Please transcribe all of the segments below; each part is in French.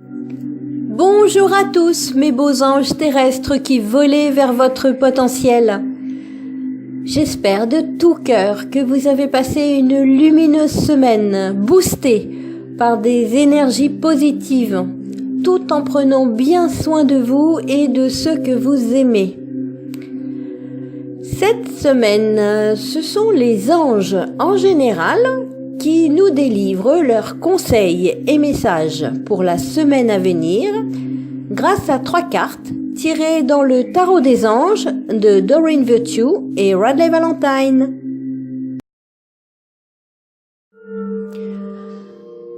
Bonjour à tous, mes beaux anges terrestres qui volez vers votre potentiel. J'espère de tout cœur que vous avez passé une lumineuse semaine, boostée par des énergies positives, tout en prenant bien soin de vous et de ceux que vous aimez. Cette semaine, ce sont les anges en général qui nous délivrent leurs conseils et messages pour la semaine à venir grâce à 3 cartes tirées dans le tarot des anges de Doreen Virtue et Radleigh Valentine.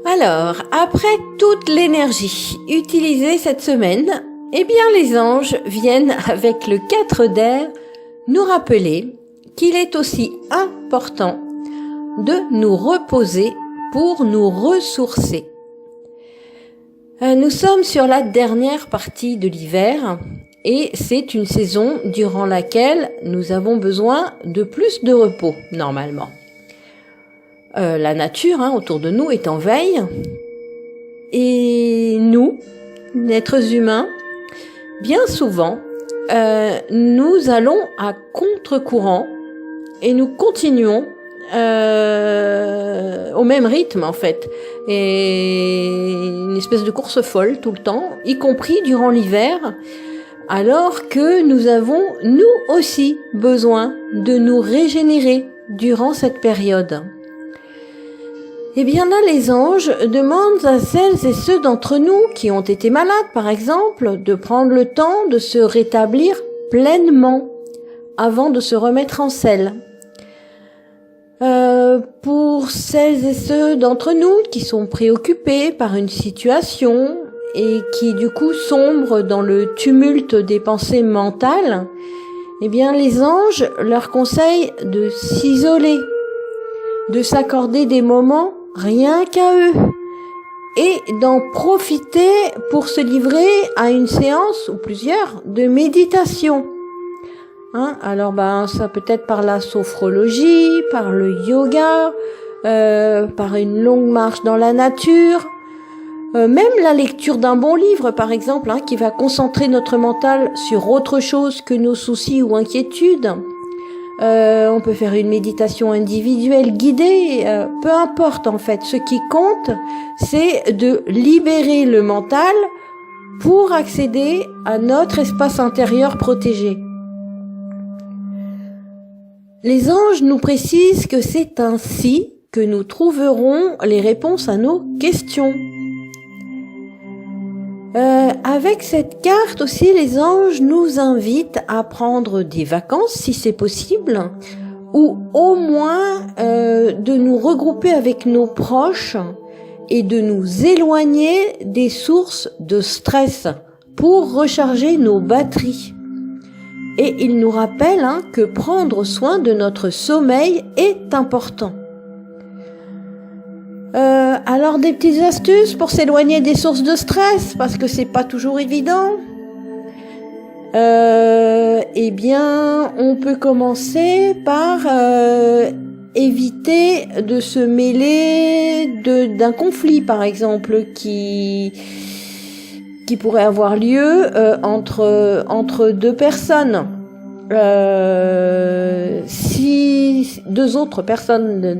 Alors, après toute l'énergie utilisée cette semaine, eh bien les anges viennent avec le 4 d'air nous rappeler qu'il est aussi important de nous reposer pour nous ressourcer. Nous sommes sur la dernière partie de l'hiver et c'est une saison durant laquelle nous avons besoin de plus de repos, normalement. La nature autour de nous est en veille et nous, êtres humains, bien souvent, nous allons à contre-courant et nous continuons au même rythme en fait, et une espèce de course folle tout le temps, y compris durant l'hiver, alors que nous avons nous aussi besoin de nous régénérer durant cette période. Eh bien là, les anges demandent à celles et ceux d'entre nous qui ont été malades, par exemple, de prendre le temps de se rétablir pleinement avant de se remettre en selle. Pour celles et ceux d'entre nous qui sont préoccupés par une situation et qui du coup sombrent dans le tumulte des pensées mentales, eh bien les anges leur conseillent de s'isoler, de s'accorder des moments rien qu'à eux et d'en profiter pour se livrer à une séance ou plusieurs de méditation. Alors ça peut être par la sophrologie, par le yoga, par une longue marche dans la nature, même la lecture d'un bon livre par exemple, qui va concentrer notre mental sur autre chose que nos soucis ou inquiétudes. On peut faire une méditation individuelle guidée, peu importe en fait. Ce qui compte, c'est de libérer le mental pour accéder à notre espace intérieur protégé. Les anges nous précisent que c'est ainsi que nous trouverons les réponses à nos questions. Avec cette carte aussi, les anges nous invitent à prendre des vacances si c'est possible, ou au moins de nous regrouper avec nos proches et de nous éloigner des sources de stress pour recharger nos batteries. Et il nous rappelle que prendre soin de notre sommeil est important. Alors des petites astuces pour s'éloigner des sources de stress, parce que c'est pas toujours évident. Eh bien, on peut commencer par éviter de se mêler d'un conflit, par exemple, qui pourrait avoir lieu entre deux personnes. Si deux autres personnes,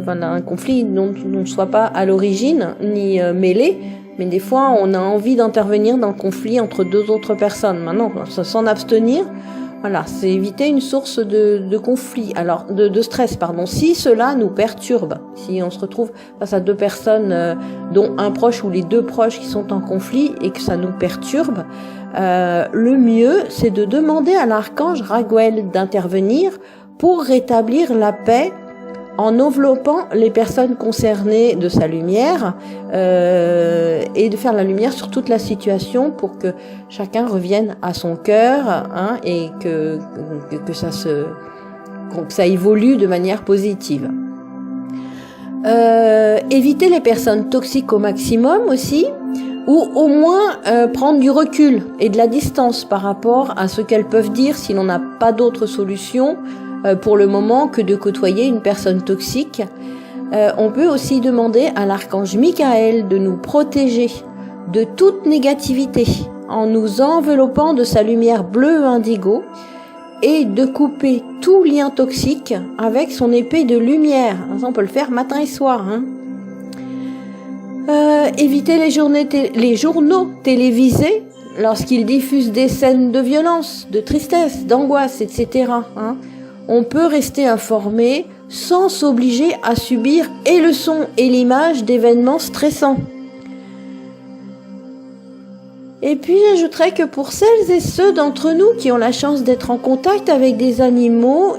un conflit dont on ne soit pas à l'origine ni mêlé, mais des fois on a envie d'intervenir dans le conflit entre deux autres personnes. Maintenant, s'en abstenir, voilà, c'est éviter une source de conflit, alors de stress, pardon. Si cela nous perturbe, si on se retrouve face à deux personnes, dont un proche ou les deux proches qui sont en conflit et que ça nous perturbe, le mieux, c'est de demander à l'archange Raguel d'intervenir pour rétablir la paix en enveloppant les personnes concernées de sa lumière et de faire la lumière sur toute la situation pour que chacun revienne à son cœur et que ça évolue de manière positive. Éviter les personnes toxiques au maximum aussi, ou au moins prendre du recul et de la distance par rapport à ce qu'elles peuvent dire si l'on n'a pas d'autre solution pour le moment que de côtoyer une personne toxique. On peut aussi demander à l'archange Michael de nous protéger de toute négativité en nous enveloppant de sa lumière bleue indigo et de couper tout lien toxique avec son épée de lumière. Ça, on peut le faire matin et soir. Éviter les journaux télévisés lorsqu'ils diffusent des scènes de violence, de tristesse, d'angoisse, etc. On peut rester informé sans s'obliger à subir et le son et l'image d'événements stressants. Et puis j'ajouterais que pour celles et ceux d'entre nous qui ont la chance d'être en contact avec des animaux,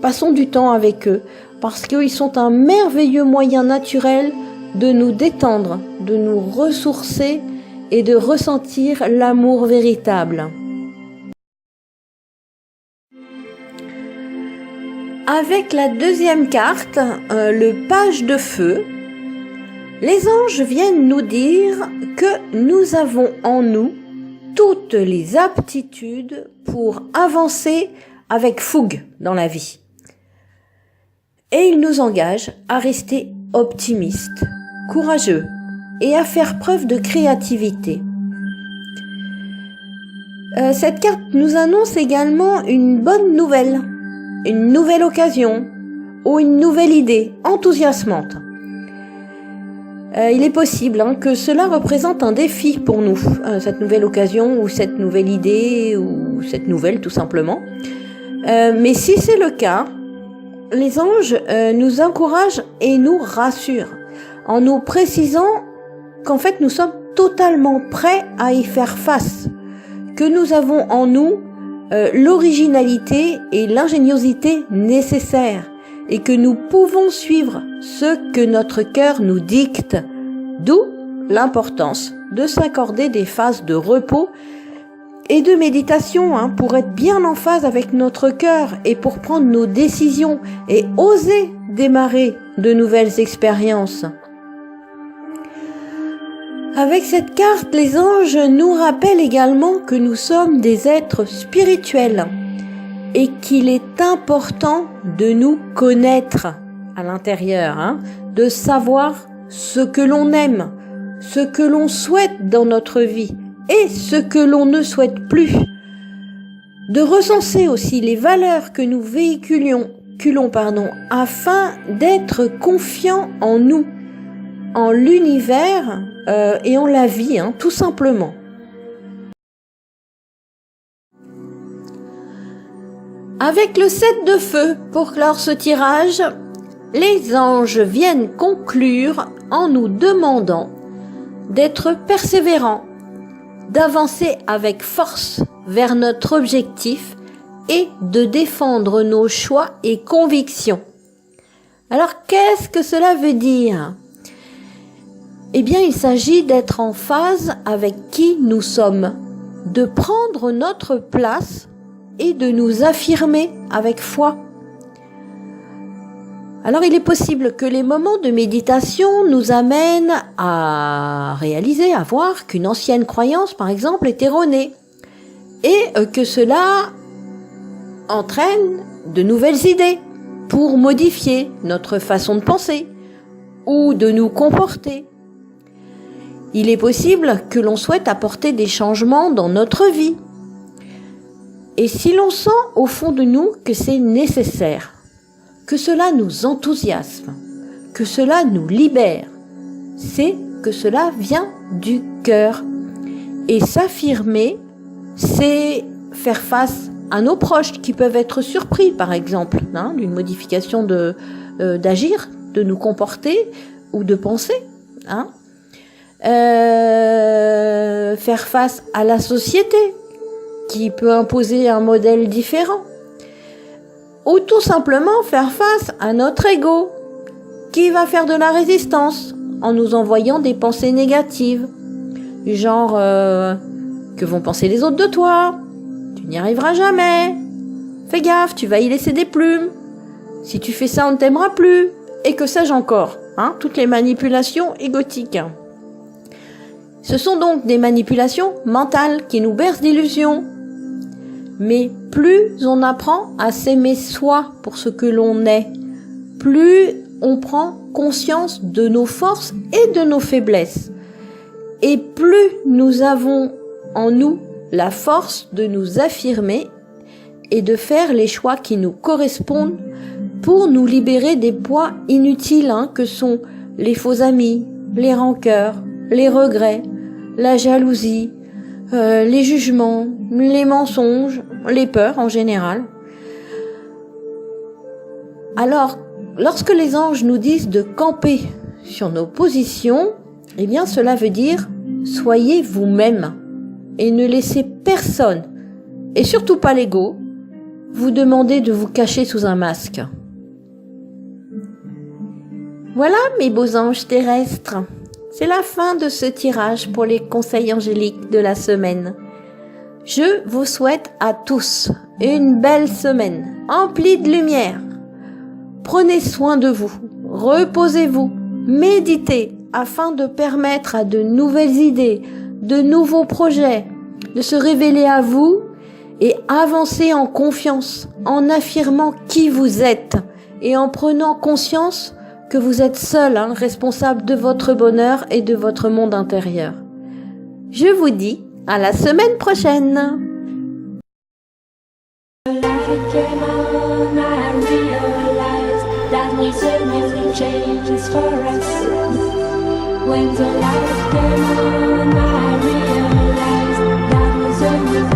passons du temps avec eux, parce qu'ils sont un merveilleux moyen naturel de nous détendre, de nous ressourcer et de ressentir l'amour véritable. Avec la deuxième carte, le page de feu, les anges viennent nous dire que nous avons en nous toutes les aptitudes pour avancer avec fougue dans la vie. Et ils nous engagent à rester optimistes, courageux et à faire preuve de créativité. Cette carte nous annonce également une bonne nouvelle, une nouvelle occasion ou une nouvelle idée enthousiasmante. Il est possible que cela représente un défi pour nous, cette nouvelle occasion ou cette nouvelle idée ou cette nouvelle tout simplement. Mais si c'est le cas, les anges nous encouragent et nous rassurent en nous précisant qu'en fait nous sommes totalement prêts à y faire face, que nous avons en nous l'originalité et l'ingéniosité nécessaires et que nous pouvons suivre ce que notre cœur nous dicte, d'où l'importance de s'accorder des phases de repos et de méditation pour être bien en phase avec notre cœur et pour prendre nos décisions et oser démarrer de nouvelles expériences. Avec cette carte, les anges nous rappellent également que nous sommes des êtres spirituels et qu'il est important de nous connaître à l'intérieur, de savoir ce que l'on aime, ce que l'on souhaite dans notre vie et ce que l'on ne souhaite plus. De recenser aussi les valeurs que nous véhiculons, afin d'être confiants en nous, en l'univers et en la vie, tout simplement. Avec le 7 de feu, pour clore ce tirage, les anges viennent conclure en nous demandant d'être persévérants, d'avancer avec force vers notre objectif et de défendre nos choix et convictions. Alors, qu'est-ce que cela veut dire ? Eh bien, il s'agit d'être en phase avec qui nous sommes, de prendre notre place et de nous affirmer avec foi. Alors, il est possible que les moments de méditation nous amènent à réaliser, à voir qu'une ancienne croyance, par exemple, est erronée et que cela entraîne de nouvelles idées pour modifier notre façon de penser ou de nous comporter. Il est possible que l'on souhaite apporter des changements dans notre vie. Et si l'on sent au fond de nous que c'est nécessaire, que cela nous enthousiasme, que cela nous libère, c'est que cela vient du cœur. Et s'affirmer, c'est faire face à nos proches qui peuvent être surpris, par exemple, d'une modification d'agir, de nous comporter ou de penser. Faire face à la société qui peut imposer un modèle différent. Ou tout simplement faire face à notre ego qui va faire de la résistance en nous envoyant des pensées négatives. Du genre que vont penser les autres de toi ? Tu n'y arriveras jamais. Fais gaffe, tu vas y laisser des plumes. Si tu fais ça, on ne t'aimera plus. Et que sais-je encore ? Toutes les manipulations égotiques. Ce sont donc des manipulations mentales qui nous bercent d'illusions. Mais plus on apprend à s'aimer soi pour ce que l'on est, plus on prend conscience de nos forces et de nos faiblesses. Et plus nous avons en nous la force de nous affirmer et de faire les choix qui nous correspondent pour nous libérer des poids inutiles que sont les faux amis, les rancœurs, les regrets, la jalousie, les jugements, les mensonges, les peurs en général. Alors, lorsque les anges nous disent de camper sur nos positions, eh bien cela veut dire soyez vous-même et ne laissez personne, et surtout pas l'ego, vous demander de vous cacher sous un masque. Voilà mes beaux anges terrestres, c'est la fin de ce tirage pour les conseils angéliques de la semaine. Je vous souhaite à tous une belle semaine, emplie de lumière. Prenez soin de vous, reposez-vous, méditez afin de permettre à de nouvelles idées, de nouveaux projets, de se révéler à vous et avancer en confiance, en affirmant qui vous êtes et en prenant conscience que vous êtes seul responsable de votre bonheur et de votre monde intérieur. Je vous dis à la semaine prochaine. When the light came on, I realized that was a new